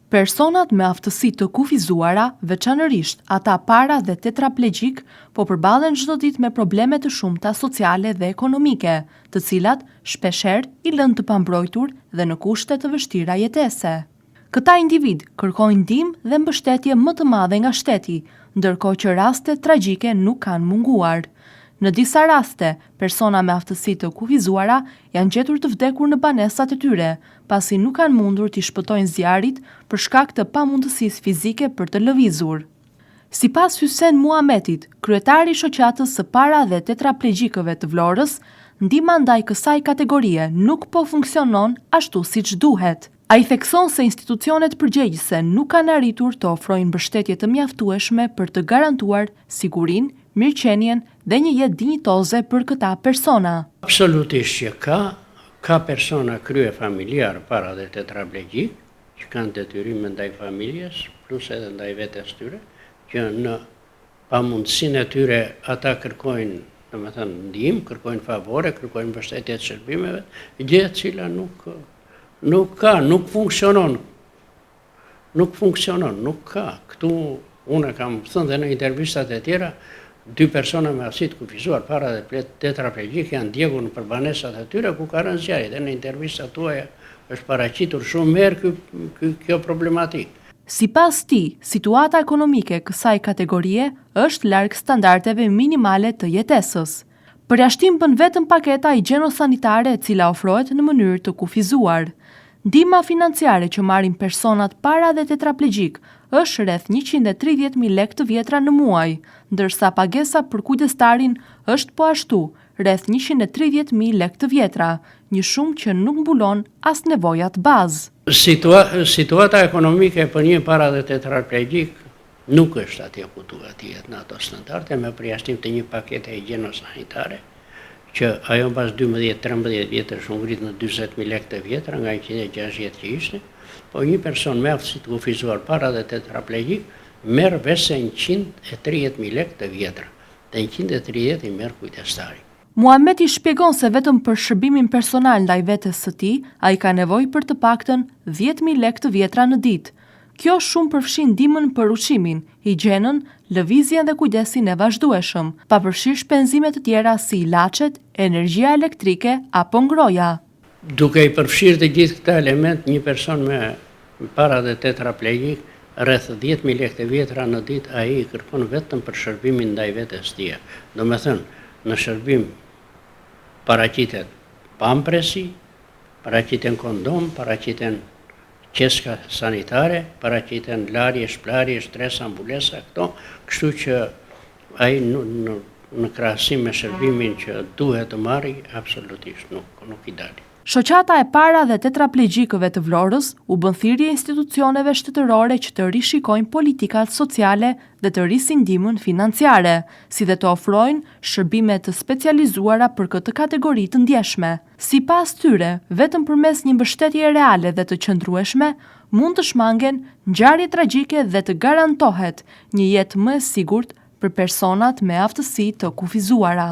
Personat me aftësi të kufizuara, veçanërisht ata para dhe tetraplegjik, po përballen çdo ditë me probleme të shumta sociale dhe ekonomike, të cilat shpeshherë i lënë të pambrojtur dhe në kushte të vështira jetese. Këta individ kërkojnë ndihmë dhe mbështetje më të madhe nga shteti, ndërkohë që raste tragjike nuk kanë munguar. Në disa raste, persona me aftësi të kufizuara janë gjetur të vdekur në banesat e tyre, pasi nuk kanë mundur t'i shpëtojnë zjarrit për shkak të pamundësisë fizike për të lëvizur. Sipas Hysen Muhamedit, kryetari i shoqatës së para dhe tetraplegjikëve të Vlorës, ndihma ndaj kësaj kategorie nuk po funksionon ashtu siç duhet. Ai thekson se institucionet përgjegjëse nuk kanë arritur të ofrojnë mbështetje të mjaftueshme për të garantuar sigurinë, mirëqenien dhe një jetë dinjitoze për këta persona. Absolutisht që ka persona krye familjar para dhe tetraplegjik, që kanë detyrime ndaj familjes, plus edhe ndaj vetes tyre, që në pamundësinë e tyre ata kërkojnë, domethënë ndihmë, kërkojnë favore, kërkojnë mbështetje të shërbimeve, gjë e cila nuk funksionon. Nuk ka. Këtu unë kam thënë dhe në intervistat e tjera, 2 persona me aftësi të kufizuar para dhe tetraplegjik janë djegur në banesat e tyre ku ka rënë zjarri, dhe në intervistat tuaja është paraqitur shumë herë kjo problematikë. Sipas tij, situata ekonomike e kësaj kategorie është larg standardeve minimale të jetesës. Përjashtim bën vetëm paketa higjieno-sanitare e cila ofrohet në mënyrë të kufizuar. Ndihma financiare që marrin personat para dhe tetraplegjik është rreth 130.000 lekë të vjetra në muaj, ndërsa pagesa për kujdestarin është po ashtu, rreth 130.000 lekë të vjetra, një shumë që nuk mbulon as nevojat bazë. Situata ekonomike për një para dhe tetraplegjik nuk është atje ku duhet të jetë në ato standarde, me përjashtim të një pakete higjieno-sanitare, që ajo pas 12-13 vjetër është ngrit në 40.000 lekë të vjetra nga 160 që ishte, po një person me aftësi të kufizuar para dhe tetraplegjik merr veç 130.000 lekë të vjetra, dhe 130 i merr kujdestari. Muhamedi shpjegon se vetëm për shërbimin personal ndaj vetes së tij, ai ka nevojë për të paktën 10.000 lekë të vjetra në ditë. Kjo shumë përfshin ndihmën për ushqimin, higjienën, lëvizjen dhe kujdesin e vazhdueshëm, pavarësisht shpenzime të tjera si ilaçet, energjia elektrike apo ngroja. Duke i përfshirë të gjithë këta element, një person me para dhe tetraplegjik rreth 10.000 lekë të vjetra në ditë ai kërkon vetëm për shërbimin ndaj vetes tij. Domethënë, në shërbim paraqitet pampresi, paraqiten kondom, paraqiten qeska sanitare, paraqiten larje, shplarje, stres, ambulesa, këto, kështu që ai në krahasim me shërbimin që duhet të marrë, absolutisht nuk i dali. Shoqata e para dhe tetraplegjikëve të Vlorës u bën thirrje institucioneve shtetërore që të rishikojnë politikat sociale dhe të rrisin ndihmën financiare, si dhe të ofrojnë shërbime të specializuara për këtë kategori të ndjeshme. Sipas tyre, vetëm përmes një mbështetje reale dhe të qëndrueshme, mund të shmangen ngjarje tragjike dhe të garantohet një jetë më e sigurt për personat me aftësi të kufizuara.